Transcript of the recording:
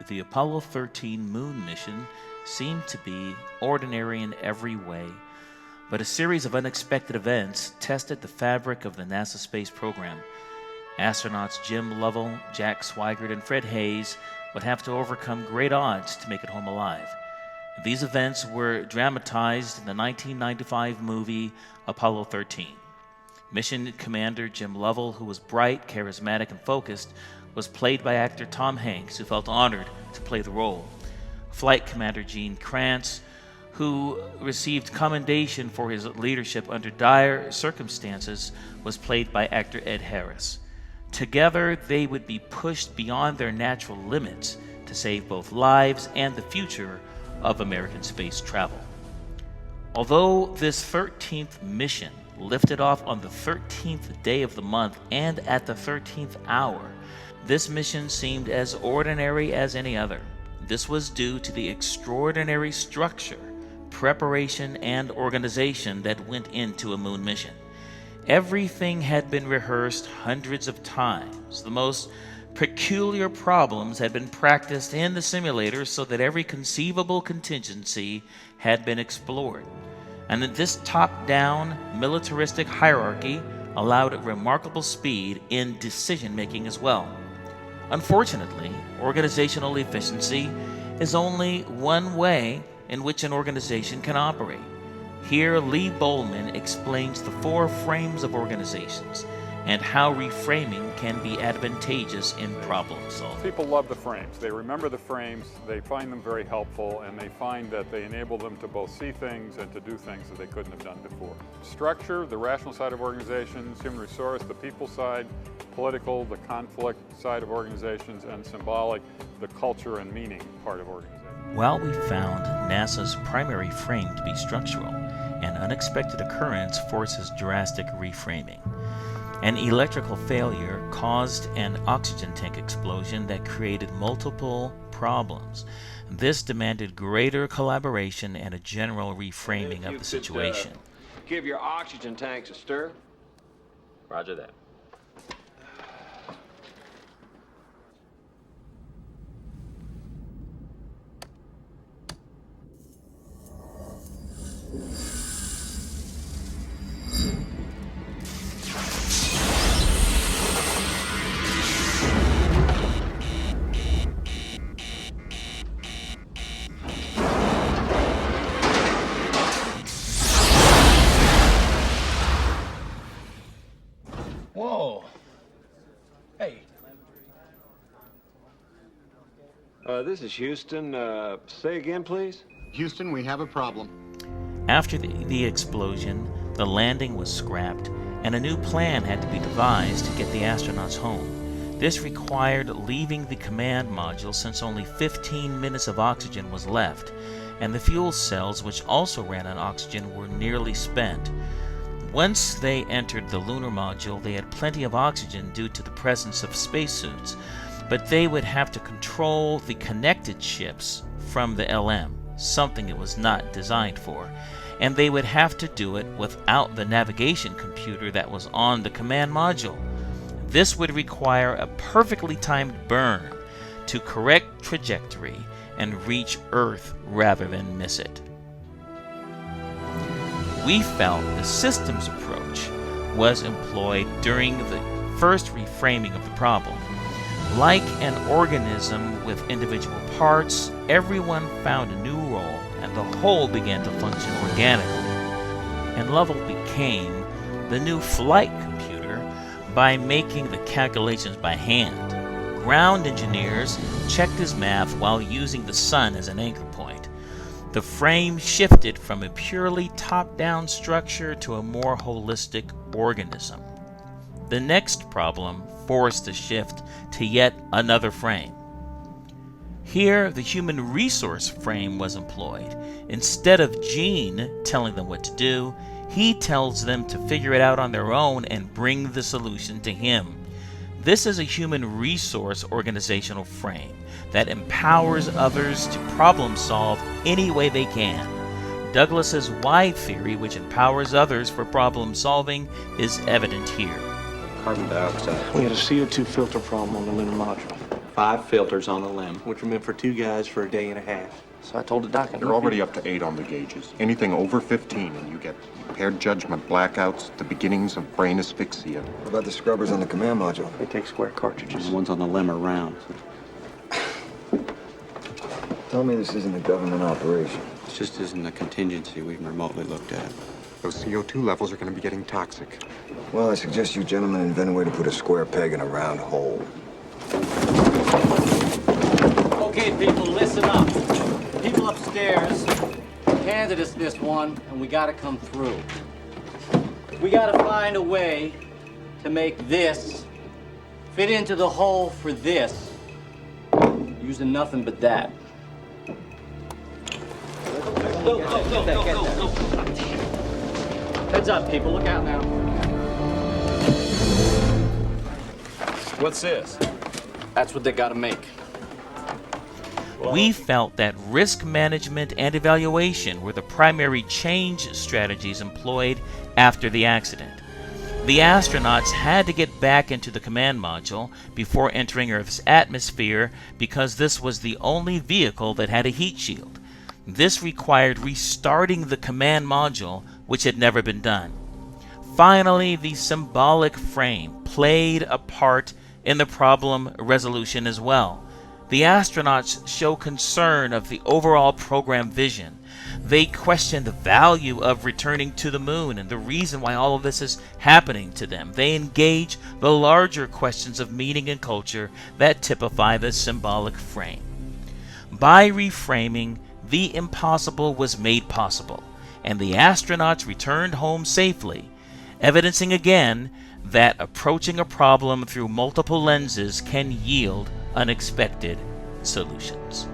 The Apollo 13 moon mission seemed to be ordinary in every way, but a series of unexpected events tested the fabric of the NASA space program. Astronauts Jim Lovell, Jack Swigert, and Fred Hayes would have to overcome great odds to make it home alive. These events were dramatized in the 1995 movie Apollo 13. Mission Commander Jim Lovell, who was bright, charismatic, and focused, was played by actor Tom Hanks, who felt honored to play the role. Flight Commander Gene Kranz, who received commendation for his leadership under dire circumstances, was played by actor Ed Harris. Together, they would be pushed beyond their natural limits to save both lives and the future of American space travel. Although this 13th mission lifted off on the 13th day of the month and at the 13th hour, this mission seemed as ordinary as any other. This was due to the extraordinary structure, preparation, and organization that went into a moon mission. Everything had been rehearsed hundreds of times. The most peculiar problems had been practiced in the simulator so that every conceivable contingency had been explored. And that this top-down militaristic hierarchy allowed remarkable speed in decision-making as well. Unfortunately, organizational efficiency is only one way in which an organization can operate. Here, Lee Bowman explains the four frames of organizations and how reframing can be advantageous in problem solving. People love the frames. They remember the frames, they find them very helpful, and they find that they enable them to both see things and to do things that they couldn't have done before. Structure, the rational side of organizations, human resource, the people side, political, the conflict side of organizations, and symbolic, the culture and meaning part of organizations. While we found NASA's primary frame to be structural, an unexpected occurrence forces drastic reframing. An electrical failure caused an oxygen tank explosion that created multiple problems. This demanded greater collaboration and a general reframing of the situation. Give your oxygen tanks a stir. Roger that. Whoa. Hey. This is Houston. Say again, please. Houston, we have a problem. After the explosion, the landing was scrapped, and a new plan had to be devised to get the astronauts home. This required leaving the command module since only 15 minutes of oxygen was left, and the fuel cells, which also ran on oxygen, were nearly spent. Once they entered the lunar module, they had plenty of oxygen due to the presence of spacesuits, but they would have to control the connected ships from the LM, something it was not designed for, and they would have to do it without the navigation computer that was on the command module. This would require a perfectly timed burn to correct trajectory and reach Earth rather than miss it. We felt the systems approach was employed during the first reframing of the problem. Like an organism with individual parts, everyone found a new role and the whole began to function organically. And Lovell became the new flight computer by making the calculations by hand. Ground engineers checked his math while using the sun as an anchor point. The frame shifted from a purely top-down structure to a more holistic organism. The next problem forced a shift to yet another frame. Here, the human resource frame was employed. Instead of Gene telling them what to do, he tells them to figure it out on their own and bring the solution to him. This is a human resource organizational frame that empowers others to problem solve any way they can. Douglas's why theory, which empowers others for problem solving, is evident here. Carbon dioxide. We had a CO2 filter problem on the lunar module. 5 filters on the limb, which are meant for 2 guys for a day and a half. So I told the doc. You're already up to 8 on the gauges. Anything over 15 and you get impaired judgment, blackouts, the beginnings of brain asphyxia. What about the scrubbers on the command module? They take square cartridges. The ones on the limb are round. Tell me this isn't a government operation. This just isn't a contingency we've remotely looked at. Those CO2 levels are going to be getting toxic. Well, I suggest you gentlemen invent a way to put a square peg in a round hole. Okay, people, listen up. People upstairs handed us this one, and we gotta come through. We gotta find a way to make this fit into the hole for this, using nothing but that. Go. Heads up, people, look out now. What's this? That's what they gotta make. We felt that risk management and evaluation were the primary change strategies employed after the accident. The astronauts had to get back into the command module before entering Earth's atmosphere because this was the only vehicle that had a heat shield. This required restarting the command module, which had never been done. Finally, the symbolic frame played a part in the problem resolution as well. The astronauts show concern of the overall program vision. They question the value of returning to the moon and the reason why all of this is happening to them. They engage the larger questions of meaning and culture that typify the symbolic frame. By reframing, the impossible was made possible, and the astronauts returned home safely, evidencing again that approaching a problem through multiple lenses can yield unexpected solutions.